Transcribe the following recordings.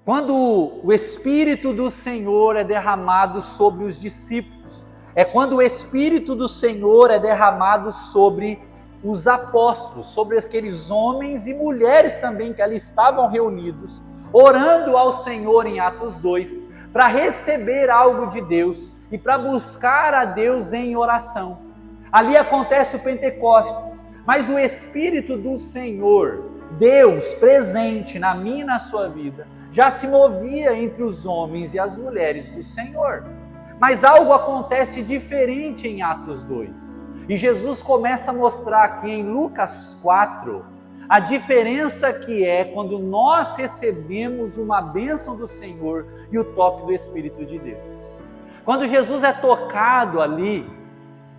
Quando o Espírito do Senhor é derramado sobre os discípulos, é quando o Espírito do Senhor é derramado sobre os apóstolos, sobre aqueles homens e mulheres também que ali estavam reunidos, orando ao Senhor em Atos 2, para receber algo de Deus e para buscar a Deus em oração. Ali acontece o Pentecostes, mas o Espírito do Senhor, Deus presente na minha e na sua vida, já se movia entre os homens e as mulheres do Senhor. Mas algo acontece diferente em Atos 2. E Jesus começa a mostrar aqui em Lucas 4 a diferença que é quando nós recebemos uma bênção do Senhor e o toque do Espírito de Deus. Quando Jesus é tocado ali,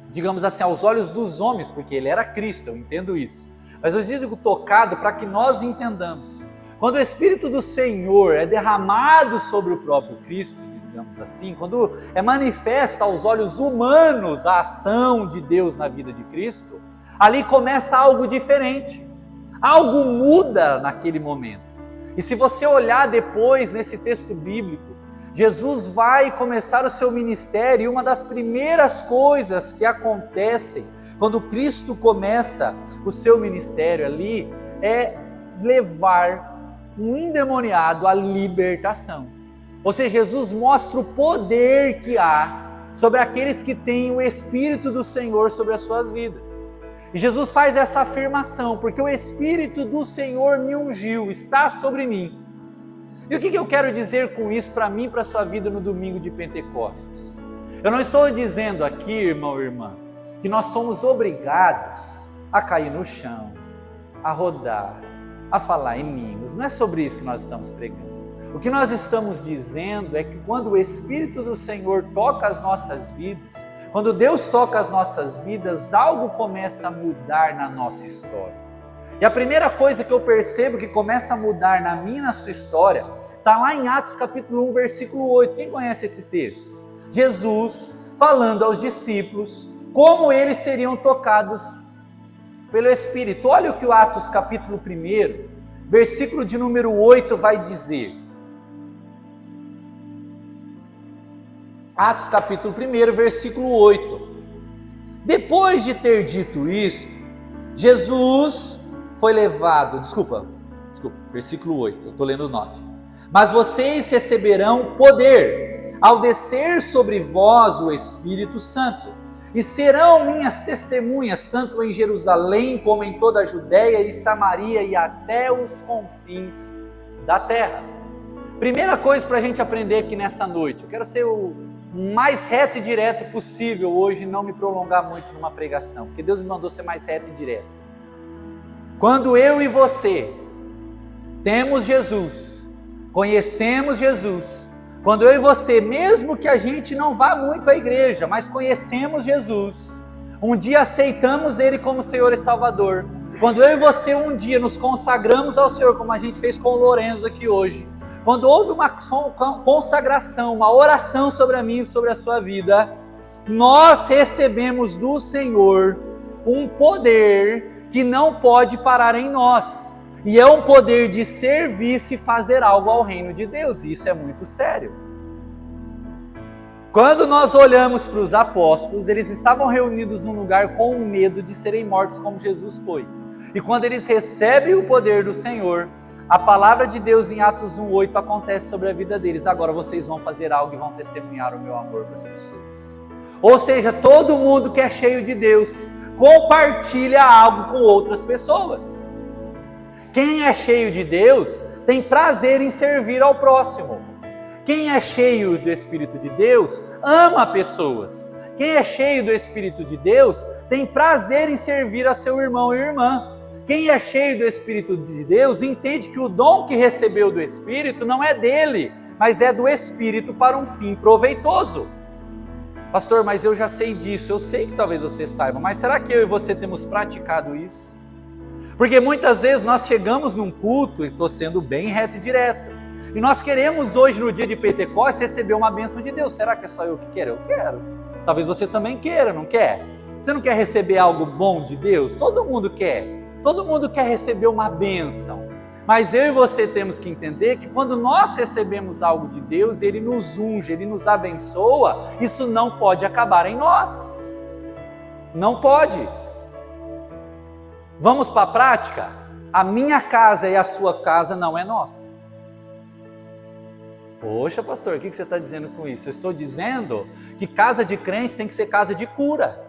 digamos assim, aos olhos dos homens, porque ele era Cristo, eu entendo isso. Mas eu digo tocado para que nós entendamos. Quando o Espírito do Senhor é derramado sobre o próprio Cristo, digamos assim, quando é manifesta aos olhos humanos a ação de Deus na vida de Cristo, ali começa algo diferente. Algo muda naquele momento. E se você olhar depois nesse texto bíblico, Jesus vai começar o seu ministério e uma das primeiras coisas que acontecem quando Cristo começa o seu ministério ali é levar um endemoniado à libertação. Ou seja, Jesus mostra o poder que há sobre aqueles que têm o Espírito do Senhor sobre as suas vidas. E Jesus faz essa afirmação, porque o Espírito do Senhor me ungiu, está sobre mim. E o que eu quero dizer com isso para mim e para a sua vida no domingo de Pentecostes? Eu não estou dizendo aqui, irmão e irmã, que nós somos obrigados a cair no chão, a rodar, a falar em línguas. Não é sobre isso que nós estamos pregando. O que nós estamos dizendo é que quando o Espírito do Senhor toca as nossas vidas, quando Deus toca as nossas vidas, algo começa a mudar na nossa história. E a primeira coisa que eu percebo que começa a mudar na minha e na sua história, está lá em Atos capítulo 1, versículo 8. Quem conhece esse texto? Jesus falando aos discípulos como eles seriam tocados pelo Espírito. Olha o que o Atos capítulo 1, versículo de número 8 vai dizer. Atos capítulo 1, versículo 8. Depois de ter dito isso, Jesus foi levado, versículo 8, eu estou lendo o 9. Mas vocês receberão poder ao descer sobre vós o Espírito Santo, e serão minhas testemunhas, tanto em Jerusalém como em toda a Judéia e Samaria e até os confins da terra. Primeira coisa para a gente aprender aqui nessa noite, eu quero ser o mais reto e direto possível hoje, não me prolongar muito numa pregação, porque Deus me mandou ser mais reto e direto. Quando eu e você temos Jesus, conhecemos Jesus, quando eu e você, mesmo que a gente não vá muito à igreja, mas conhecemos Jesus, um dia aceitamos Ele como Senhor e Salvador, quando eu e você um dia nos consagramos ao Senhor, como a gente fez com o Lorenzo aqui hoje, quando houve uma consagração, uma oração sobre a minha e sobre a sua vida, nós recebemos do Senhor um poder que não pode parar em nós. E é um poder de serviço e fazer algo ao reino de Deus. E isso é muito sério. Quando nós olhamos para os apóstolos, eles estavam reunidos num lugar com medo de serem mortos como Jesus foi. E quando eles recebem o poder do Senhor, a palavra de Deus em Atos 1:8 acontece sobre a vida deles. Agora vocês vão fazer algo e vão testemunhar o meu amor para as pessoas. Ou seja, todo mundo que é cheio de Deus compartilha algo com outras pessoas. Quem é cheio de Deus tem prazer em servir ao próximo. Quem é cheio do Espírito de Deus ama pessoas. Quem é cheio do Espírito de Deus tem prazer em servir a seu irmão e irmã. Quem é cheio do Espírito de Deus entende que o dom que recebeu do Espírito não é dele, mas é do Espírito para um fim proveitoso. Pastor, mas eu já sei disso, eu sei que talvez você saiba, mas será que eu e você temos praticado isso? Porque muitas vezes nós chegamos num culto, e estou sendo bem reto e direto, e nós queremos hoje no dia de Pentecostes receber uma bênção de Deus. Será que é só eu que quero? Eu quero. Talvez você também queira, não quer? Você não quer receber algo bom de Deus? Todo mundo quer. Todo mundo quer receber uma bênção. Mas eu e você temos que entender que quando nós recebemos algo de Deus, Ele nos unge, Ele nos abençoa, isso não pode acabar em nós. Não pode. Vamos para a prática? A minha casa e a sua casa não é nossa. Poxa, pastor, o que você está dizendo com isso? Eu estou dizendo que casa de crente tem que ser casa de cura.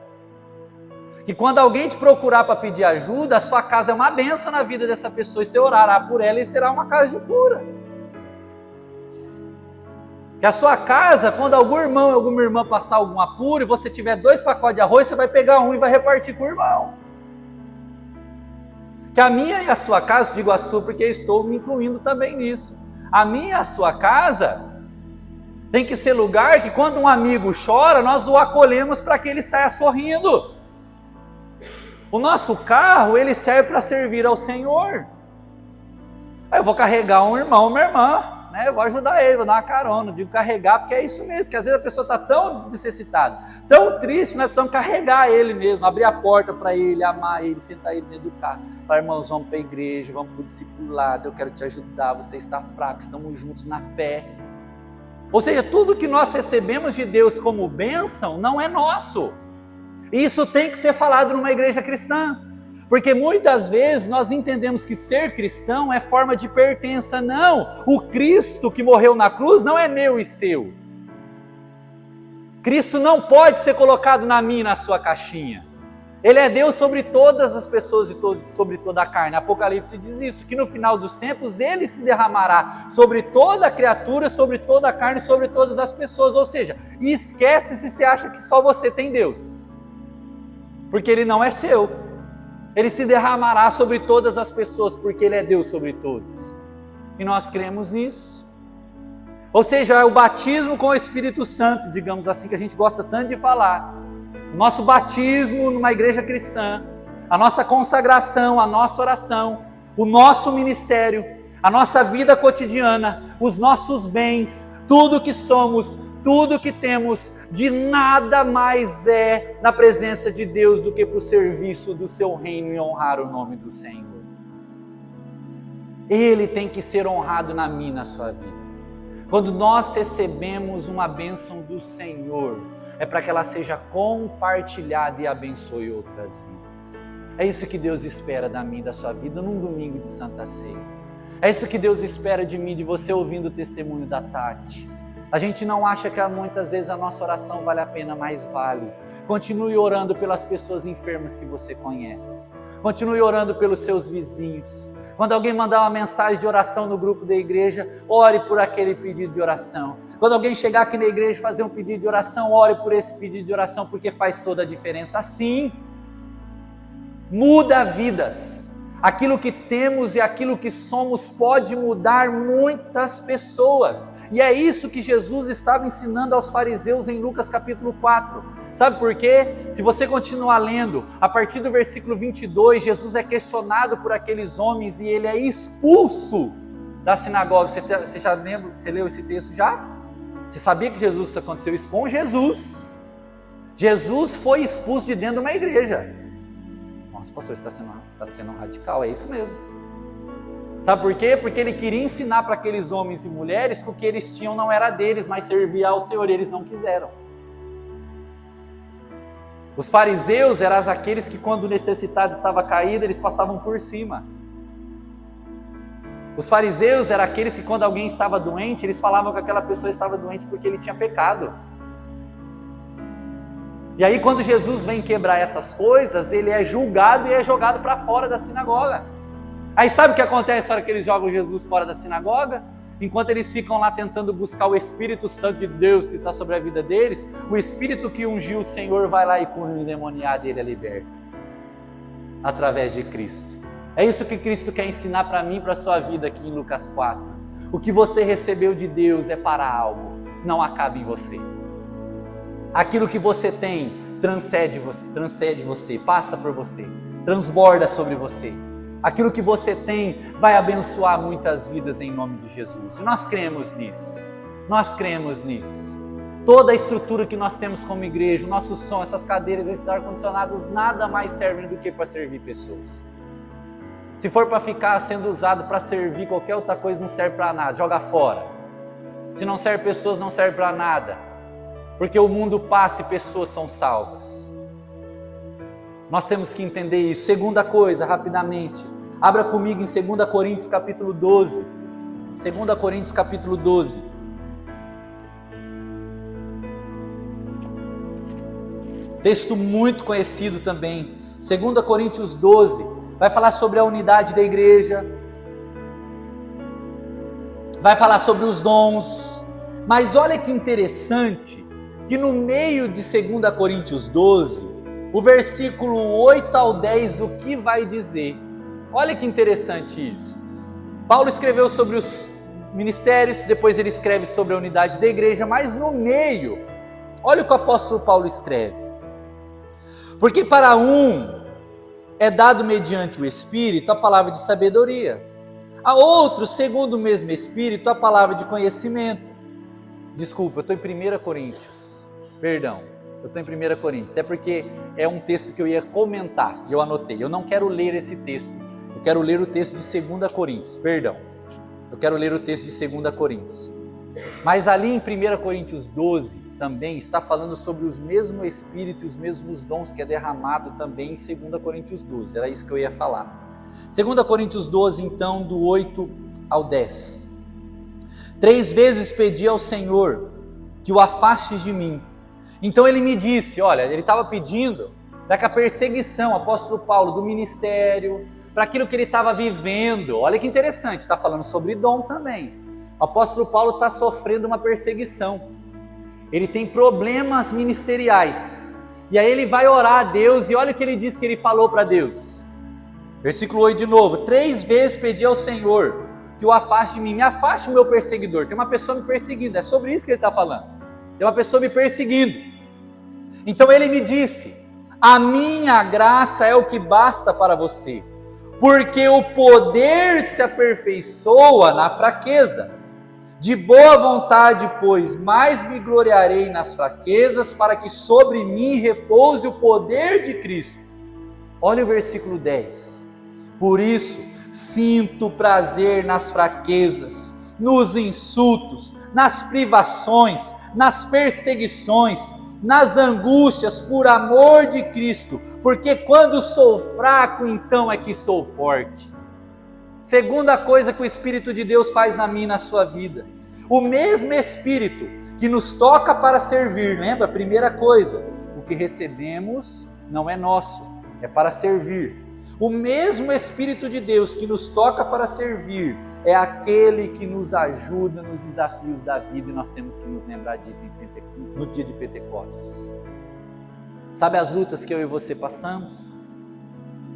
Que quando alguém te procurar para pedir ajuda, a sua casa é uma bênção na vida dessa pessoa, e você orará por ela e será uma casa de cura. Que a sua casa, quando algum irmão ou alguma irmã passar algum apuro e você tiver 2 pacotes de arroz, você vai pegar um e vai repartir com o irmão. Que a minha e a sua casa, digo a sua porque estou me incluindo também nisso, a minha e a sua casa tem que ser lugar que quando um amigo chora, nós o acolhemos para que ele saia sorrindo. O nosso carro, ele serve para servir ao Senhor. Eu vou carregar um irmão, uma irmã, né? Eu vou ajudar ele, vou dar uma carona. Digo carregar porque é isso mesmo, que às vezes a pessoa está tão necessitada, tão triste, que nós precisamos carregar ele mesmo, abrir a porta para ele, amar ele, sentar ele dentro do carro. Falar, irmãos, vamos para a igreja, vamos para o discipulado, eu quero te ajudar, você está fraco, estamos juntos na fé. Ou seja, tudo que nós recebemos de Deus como bênção não é nosso. Isso tem que ser falado numa igreja cristã, porque muitas vezes nós entendemos que ser cristão é forma de pertença. Não, o Cristo que morreu na cruz não é meu e seu. Cristo não pode ser colocado na minha e na sua caixinha. Ele é Deus sobre todas as pessoas e sobre toda a carne. Apocalipse diz isso, que no final dos tempos Ele se derramará sobre toda a criatura, sobre toda a carne, sobre todas as pessoas. Ou seja, esquece se você acha que só você tem Deus. Porque Ele não é seu. Ele se derramará sobre todas as pessoas, porque Ele é Deus sobre todos. E nós cremos nisso. Ou seja, é o batismo com o Espírito Santo, digamos assim, que a gente gosta tanto de falar. O nosso batismo numa igreja cristã, a nossa consagração, a nossa oração, o nosso ministério, a nossa vida cotidiana, os nossos bens, tudo que somos, tudo que temos, de nada mais é na presença de Deus do que para o serviço do seu reino e honrar o nome do Senhor. Ele tem que ser honrado na minha e na sua vida. Quando nós recebemos uma bênção do Senhor, é para que ela seja compartilhada e abençoe outras vidas. É isso que Deus espera da minha e da sua vida num domingo de Santa Ceia. É isso que Deus espera de mim, de você ouvindo o testemunho da Tati. A gente não acha que muitas vezes a nossa oração vale a pena, mas vale. Continue orando pelas pessoas enfermas que você conhece. Continue orando pelos seus vizinhos. Quando alguém mandar uma mensagem de oração no grupo da igreja, ore por aquele pedido de oração. Quando alguém chegar aqui na igreja e fazer um pedido de oração, ore por esse pedido de oração, porque faz toda a diferença. Assim, muda vidas. Aquilo que temos e aquilo que somos pode mudar muitas pessoas. E é isso que Jesus estava ensinando aos fariseus em Lucas capítulo 4. Sabe por quê? Se você continuar lendo, a partir do versículo 22, Jesus é questionado por aqueles homens e ele é expulso da sinagoga. Você já lembra? Você leu esse texto já? Você sabia que isso aconteceu isso com Jesus? Jesus foi expulso de dentro de uma igreja. Nossa, pastor, você está sendo radical, é isso mesmo. Sabe por quê? Porque ele queria ensinar para aqueles homens e mulheres que o que eles tinham não era deles, mas servia ao Senhor, e eles não quiseram. Os fariseus eram aqueles que quando o necessitado estava caído, eles passavam por cima. Os fariseus eram aqueles que quando alguém estava doente, eles falavam que aquela pessoa estava doente porque ele tinha pecado. E aí quando Jesus vem quebrar essas coisas, ele é julgado e é jogado para fora da sinagoga. Aí sabe o que acontece na hora que eles jogam Jesus fora da sinagoga? Enquanto eles ficam lá tentando buscar o Espírito Santo de Deus que está sobre a vida deles, o Espírito que ungiu o Senhor vai lá e cura o endemoniado e ele é liberto. Através de Cristo. É isso que Cristo quer ensinar para mim e para a sua vida aqui em Lucas 4. O que você recebeu de Deus é para algo, não acaba em você. Aquilo que você tem transcende você, passa por você, transborda sobre você. Aquilo que você tem vai abençoar muitas vidas em nome de Jesus. E nós cremos nisso. Nós cremos nisso. Toda a estrutura que nós temos como igreja, o nosso som, essas cadeiras, esses ar-condicionados, nada mais servem do que para servir pessoas. Se for para ficar sendo usado para servir qualquer outra coisa, não serve para nada, joga fora. Se não serve pessoas, não serve para nada. Porque o mundo passa e pessoas são salvas. Nós temos que entender isso. Segunda coisa, rapidamente. Abra comigo em 2 Coríntios capítulo 12. 2 Coríntios capítulo 12. Texto muito conhecido também. 2 Coríntios 12. Vai falar sobre a unidade da igreja. Vai falar sobre os dons. Mas olha que interessante, que no meio de 2 Coríntios 12, o versículo 8 ao 10, o que vai dizer? Olha que interessante isso. Paulo escreveu sobre os ministérios, depois ele escreve sobre a unidade da igreja, mas no meio, olha o que o apóstolo Paulo escreve. Porque para um é dado mediante o Espírito a palavra de sabedoria, a outro, segundo o mesmo Espírito, a palavra de conhecimento. Desculpa, eu estou em 1 Coríntios, perdão, eu estou em 1 Coríntios, é porque é um texto que eu ia comentar, e eu anotei, eu não quero ler esse texto, eu quero ler o texto de 2 Coríntios, perdão, eu quero ler o texto de 2 Coríntios, mas ali em 1 Coríntios 12, também está falando sobre os mesmos Espíritos e os mesmos dons que é derramado também em 2 Coríntios 12, era isso que eu ia falar. 2 Coríntios 12, então, do 8 ao 10. 3 vezes pedi ao Senhor que o afastes de mim. Então ele me disse, olha, ele estava pedindo para que a perseguição, apóstolo Paulo, do ministério, para aquilo que ele estava vivendo, olha que interessante, está falando sobre dom também. O apóstolo Paulo está sofrendo uma perseguição, ele tem problemas ministeriais, e aí ele vai orar a Deus, e olha o que ele diz que ele falou para Deus, versículo 8 de novo, 3 vezes pedi ao Senhor que o afaste de mim, me afaste o meu perseguidor, tem uma pessoa me perseguindo, é sobre isso que ele está falando, tem uma pessoa me perseguindo, então ele me disse, a minha graça é o que basta para você, porque o poder se aperfeiçoa na fraqueza. De boa vontade, pois, mais me gloriarei nas fraquezas, para que sobre mim repouse o poder de Cristo. Olha o versículo 10. Por isso, sinto prazer nas fraquezas, nos insultos, nas privações, nas perseguições, nas angústias, por amor de Cristo, porque quando sou fraco, então é que sou forte. Segunda coisa que o Espírito de Deus faz na minha e na sua vida, o mesmo Espírito que nos toca para servir, lembra? Primeira coisa, o que recebemos não é nosso, é para servir. O mesmo Espírito de Deus que nos toca para servir, é aquele que nos ajuda nos desafios da vida, e nós temos que nos lembrar disso no dia de Pentecostes. Sabe as lutas que eu e você passamos?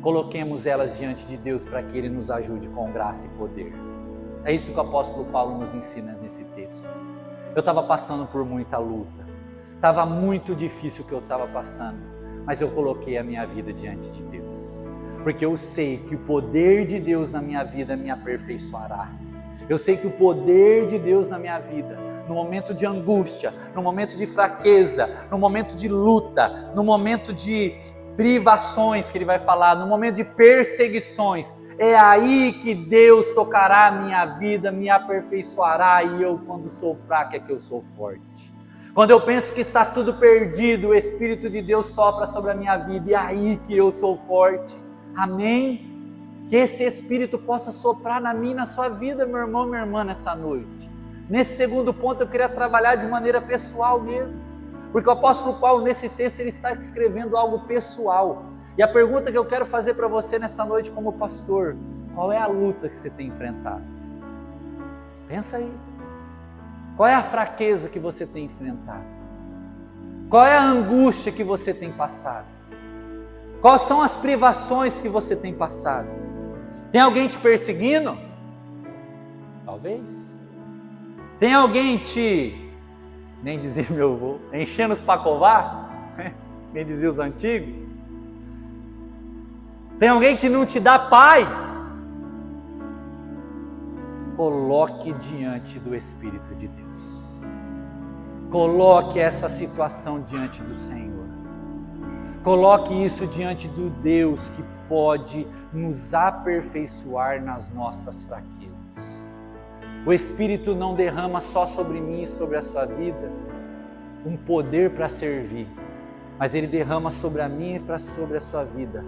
Coloquemos elas diante de Deus para que Ele nos ajude com graça e poder. É isso que o apóstolo Paulo nos ensina nesse texto. Eu estava passando por muita luta, estava muito difícil o que eu estava passando, mas eu coloquei a minha vida diante de Deus, porque eu sei que o poder de Deus na minha vida me aperfeiçoará. Eu sei que o poder de Deus na minha vida, no momento de angústia, no momento de fraqueza, no momento de luta, no momento de privações que ele vai falar, no momento de perseguições, é aí que Deus tocará a minha vida, me aperfeiçoará, e eu, quando sou fraco, é que eu sou forte. Quando eu penso que está tudo perdido, o Espírito de Deus sopra sobre a minha vida, e é aí que eu sou forte. Amém? Que esse Espírito possa soprar na minha e na sua vida, meu irmão, minha irmã, nessa noite. Nesse segundo ponto eu queria trabalhar de maneira pessoal mesmo, porque o apóstolo Paulo, nesse texto, ele está escrevendo algo pessoal. E a pergunta que eu quero fazer para você nessa noite como pastor, qual é a luta que você tem enfrentado? Pensa aí. Qual é a fraqueza que você tem enfrentado? Qual é a angústia que você tem passado? Quais são as privações que você tem passado? Tem alguém te perseguindo? Talvez. Tem alguém nem dizia meu avô, enchendo os pacovar, nem dizia os antigos. Tem alguém que não te dá paz? Coloque diante do Espírito de Deus. Coloque essa situação diante do Senhor. Coloque isso diante do Deus que pode nos aperfeiçoar nas nossas fraquezas. O Espírito não derrama só sobre mim e sobre a sua vida um poder para servir, mas Ele derrama sobre a minha e sobre a sua vida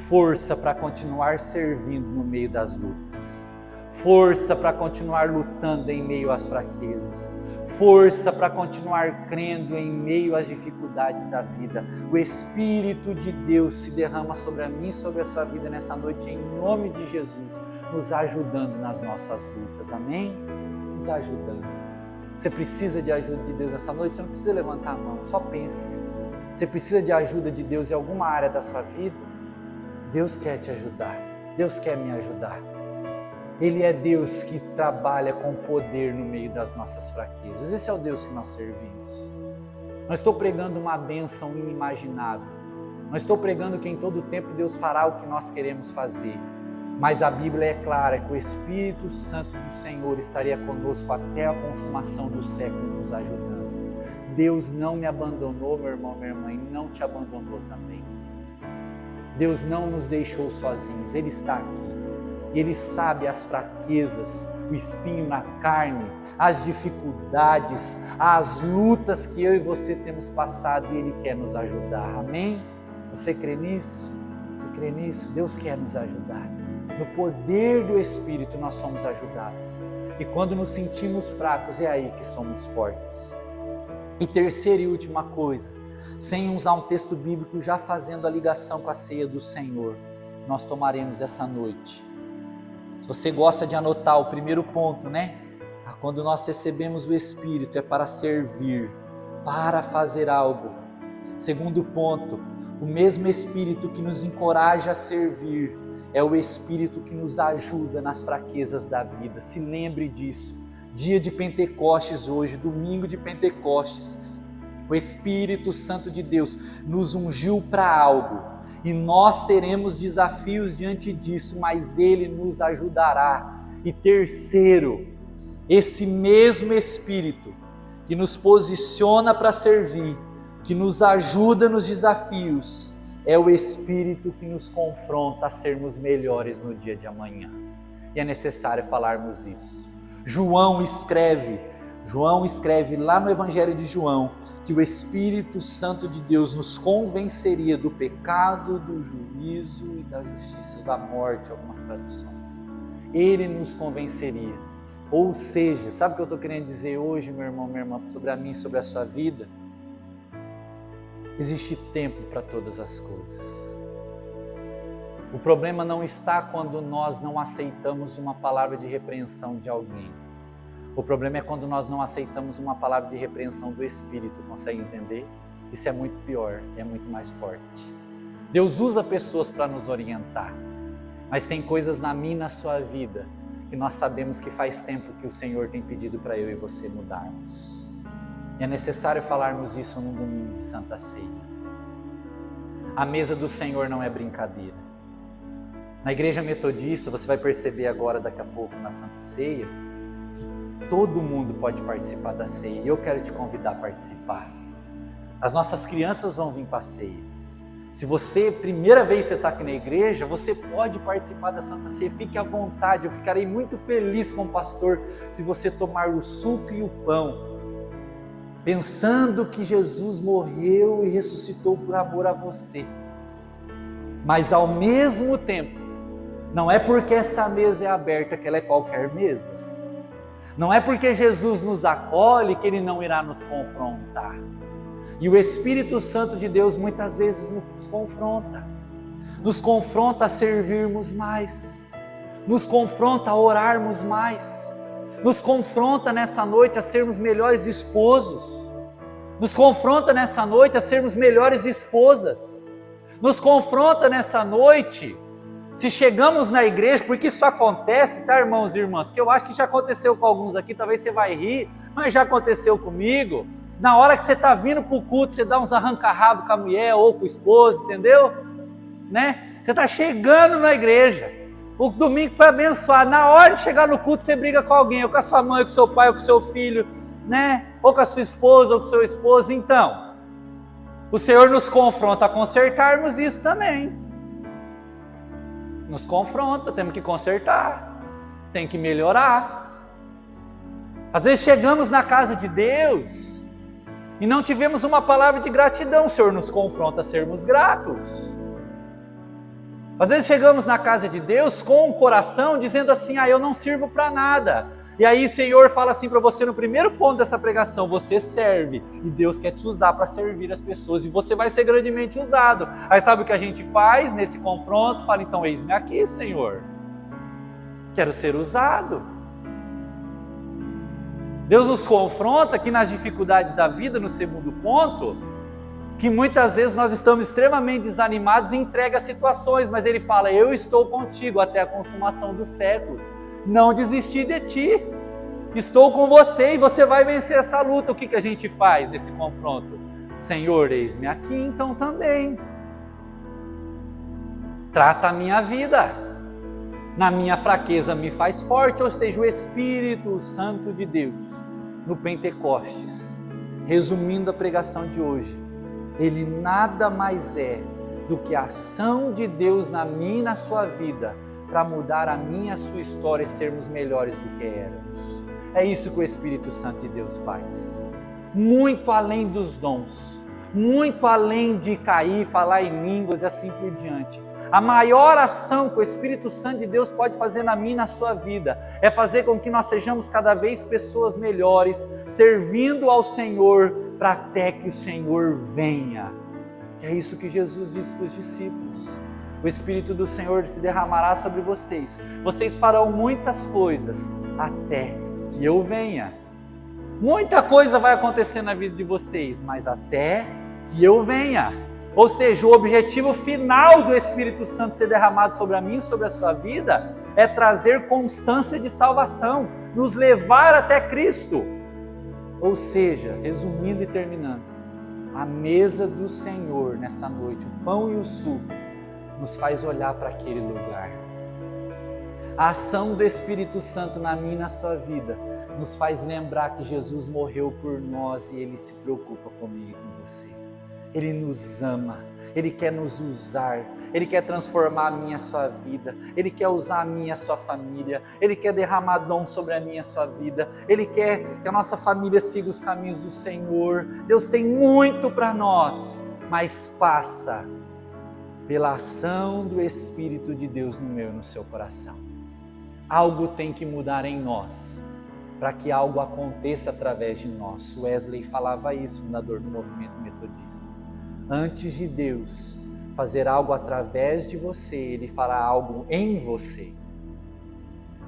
força para continuar servindo no meio das lutas, força para continuar lutando em meio às fraquezas, força para continuar crendo em meio às dificuldades da vida. O Espírito de Deus se derrama sobre a mim e sobre a sua vida nessa noite, em nome de Jesus, nos ajudando nas nossas lutas, amém? Nos ajudando. Você precisa de ajuda de Deus nessa noite? Você não precisa levantar a mão, só pense. Você precisa de ajuda de Deus em alguma área da sua vida? Deus quer te ajudar, Deus quer me ajudar. Ele é Deus que trabalha com poder no meio das nossas fraquezas. Esse é o Deus que nós servimos. Não estou pregando uma bênção inimaginável. Não estou pregando que em todo tempo Deus fará o que nós queremos fazer. Mas a Bíblia é clara que o Espírito Santo do Senhor estaria conosco até a consumação dos séculos nos ajudando. Deus não me abandonou, meu irmão, minha irmã, e não te abandonou também. Deus não nos deixou sozinhos, Ele está aqui. E Ele sabe as fraquezas, o espinho na carne, as dificuldades, as lutas que eu e você temos passado, e Ele quer nos ajudar, amém? Você crê nisso? Você crê nisso? Deus quer nos ajudar. No poder do Espírito nós somos ajudados. E quando nos sentimos fracos, é aí que somos fortes. E terceira e última coisa, sem usar um texto bíblico, já fazendo a ligação com a ceia do Senhor, nós tomaremos essa noite. Se você gosta de anotar o primeiro ponto, né? Quando nós recebemos o Espírito é para servir, para fazer algo. Segundo ponto, o mesmo Espírito que nos encoraja a servir é o Espírito que nos ajuda nas fraquezas da vida. Se lembre disso. Dia de Pentecostes hoje, domingo de Pentecostes. O Espírito Santo de Deus nos ungiu para algo e nós teremos desafios diante disso, mas Ele nos ajudará. E terceiro, esse mesmo Espírito que nos posiciona para servir, que nos ajuda nos desafios, é o Espírito que nos confronta a sermos melhores no dia de amanhã. E é necessário falarmos isso. João escreve lá no Evangelho de João que o Espírito Santo de Deus nos convenceria do pecado, do juízo e da justiça, da morte, algumas traduções. Ele nos convenceria. Ou seja, sabe o que eu estou querendo dizer hoje, meu irmão, minha irmã, sobre a mim, sobre a sua vida? Existe tempo para todas as coisas. O problema não está quando nós não aceitamos uma palavra de repreensão de alguém. O problema é quando nós não aceitamos uma palavra de repreensão do Espírito, consegue entender? Isso é muito pior, é muito mais forte. Deus usa pessoas para nos orientar, mas tem coisas na minha e na sua vida que nós sabemos que faz tempo que o Senhor tem pedido para eu e você mudarmos. E é necessário falarmos isso num domingo de Santa Ceia. A mesa do Senhor não é brincadeira. Na igreja metodista, você vai perceber agora, daqui a pouco, na Santa Ceia, que todo mundo pode participar da ceia. E eu quero te convidar a participar. As nossas crianças vão vir para a ceia. Se você, primeira vez que você está aqui na igreja, você pode participar da Santa Ceia. Fique à vontade, eu ficarei muito feliz como pastor se você tomar o suco e o pão, pensando que Jesus morreu e ressuscitou por amor a você. Mas ao mesmo tempo, não é porque essa mesa é aberta que ela é qualquer mesa. Não é porque Jesus nos acolhe que Ele não irá nos confrontar. E o Espírito Santo de Deus muitas vezes nos confronta a servirmos mais, nos confronta a orarmos mais, nos confronta nessa noite a sermos melhores esposos, nos confronta nessa noite a sermos melhores esposas, nos confronta nessa noite, se chegamos na igreja, porque isso acontece, tá, irmãos e irmãs, que eu acho que já aconteceu com alguns aqui, talvez você vai rir, mas já aconteceu comigo. Na hora que você está vindo para o culto, você dá uns arranca-rabo com a mulher ou com o esposo, entendeu? Né? Você está chegando na igreja, o domingo foi abençoado, na hora de chegar no culto você briga com alguém, ou com a sua mãe, ou com o seu pai, ou com o seu filho, né? Ou com a sua esposa, ou com o seu esposo. Então, o Senhor nos confronta a consertarmos isso também. nos confronta, temos que consertar, tem que melhorar. Às vezes chegamos na casa de Deus e não tivemos uma palavra de gratidão, o Senhor nos confronta a sermos gratos. Às vezes chegamos na casa de Deus com o coração dizendo assim, eu não sirvo para nada. E aí o Senhor fala assim para você no primeiro ponto dessa pregação, você serve e Deus quer te usar para servir as pessoas e você vai ser grandemente usado. Aí sabe o que a gente faz nesse confronto? Fala, então eis-me aqui, Senhor, quero ser usado. Deus nos confronta aqui nas dificuldades da vida, no segundo ponto, que muitas vezes nós estamos extremamente desanimados e entrega as situações, mas Ele fala, eu estou contigo até a consumação dos séculos, não desisti de ti, estou com você e você vai vencer essa luta. O que a gente faz nesse confronto? Senhor, eis-me aqui então também, trata a minha vida, na minha fraqueza me faz forte, ou seja, o Espírito Santo de Deus, no Pentecostes, resumindo a pregação de hoje, ele nada mais é do que a ação de Deus na minha e na sua vida, para mudar a minha e a sua história e sermos melhores do que éramos. É isso que o Espírito Santo de Deus faz. Muito além dos dons, muito além de cair, falar em línguas e assim por diante. A maior ação que o Espírito Santo de Deus pode fazer na minha e na sua vida é fazer com que nós sejamos cada vez pessoas melhores, servindo ao Senhor, para até que o Senhor venha. É isso que Jesus disse para os discípulos. O Espírito do Senhor se derramará sobre vocês. Vocês farão muitas coisas até que eu venha. Muita coisa vai acontecer na vida de vocês, mas até que eu venha. Ou seja, o objetivo final do Espírito Santo ser derramado sobre a mim e sobre a sua vida é trazer constância de salvação, nos levar até Cristo. Ou seja, resumindo e terminando, a mesa do Senhor nessa noite, o pão e o suco, nos faz olhar para aquele lugar. A ação do Espírito Santo na minha e na sua vida nos faz lembrar que Jesus morreu por nós e Ele se preocupa comigo e com você. Ele nos ama, Ele quer nos usar, Ele quer transformar a minha e a sua vida, Ele quer usar a minha e a sua família, Ele quer derramar dom sobre a minha e a sua vida, Ele quer que a nossa família siga os caminhos do Senhor. Deus tem muito para nós, mas passa pela ação do Espírito de Deus no meu e no seu coração. Algo tem que mudar em nós, para que algo aconteça através de nós. Wesley falava isso, fundador do movimento metodista. Antes de Deus fazer algo através de você, Ele fará algo em você.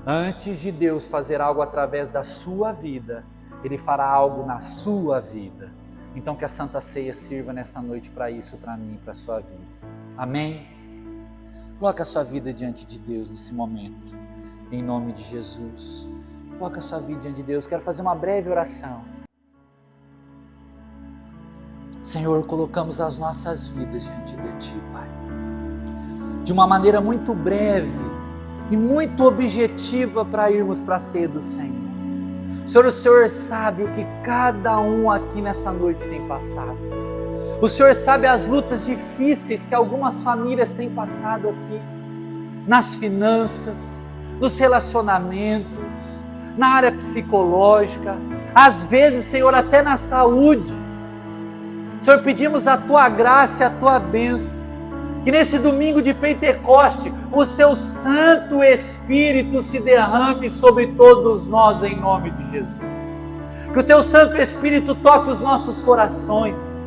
Antes de Deus fazer algo através da sua vida, Ele fará algo na sua vida. Então que a Santa Ceia sirva nessa noite para isso, para mim, para a sua vida. Amém? Coloque a sua vida diante de Deus nesse momento, em nome de Jesus. Coloque a sua vida diante de Deus. Quero fazer uma breve oração. Senhor, colocamos as nossas vidas diante de Ti, Pai, de uma maneira muito breve e muito objetiva para irmos para a ceia do Senhor. Senhor, o Senhor sabe o que cada um aqui nessa noite tem passado. O Senhor sabe as lutas difíceis que algumas famílias têm passado aqui, nas finanças, nos relacionamentos, na área psicológica, às vezes, Senhor, até na saúde. Senhor, pedimos a Tua graça e a Tua bênção, que nesse domingo de Pentecoste, o Seu Santo Espírito se derrame sobre todos nós em nome de Jesus. Que o Teu Santo Espírito toque os nossos corações,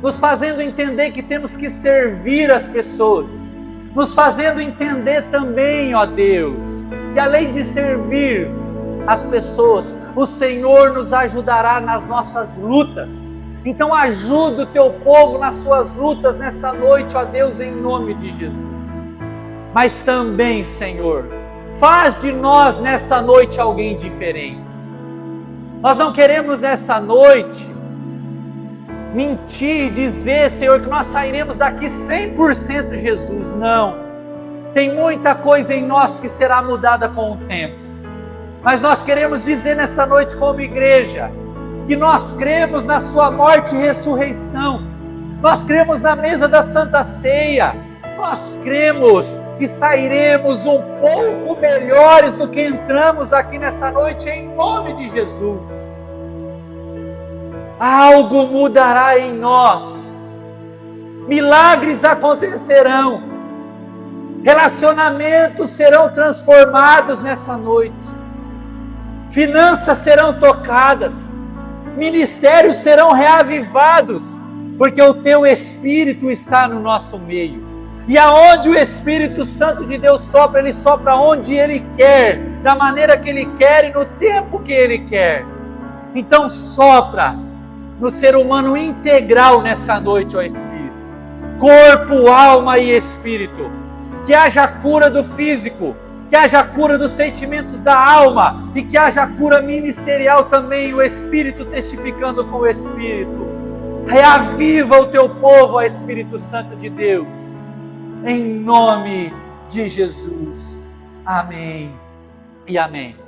nos fazendo entender que temos que servir as pessoas, nos fazendo entender também, ó Deus, que além de servir as pessoas, o Senhor nos ajudará nas nossas lutas. Então ajuda o Teu povo nas suas lutas nessa noite, ó Deus, em nome de Jesus. Mas também, Senhor, faz de nós nessa noite alguém diferente. Nós não queremos nessa noite mentir e dizer, Senhor, que nós sairemos daqui 100% Jesus. Não. Tem muita coisa em nós que será mudada com o tempo. Mas nós queremos dizer nessa noite como igreja, que nós cremos na Sua morte e ressurreição. Nós cremos na mesa da Santa Ceia. nós cremos que sairemos um pouco melhores do que entramos aqui nessa noite, em nome de Jesus. Algo mudará em nós, milagres acontecerão, relacionamentos serão transformados nessa noite, finanças serão tocadas, ministérios serão reavivados, porque o teu Espírito está no nosso meio. E aonde o Espírito Santo de Deus sopra, ele sopra onde ele quer, da maneira que ele quer e no tempo que ele quer. Então sopra no ser humano integral nessa noite, ó Espírito. Corpo, alma e espírito. Que haja cura do físico, que haja cura dos sentimentos da alma e que haja cura ministerial também, o Espírito testificando com o Espírito. Reaviva o teu povo, ó Espírito Santo de Deus. Em nome de Jesus. Amém e amém.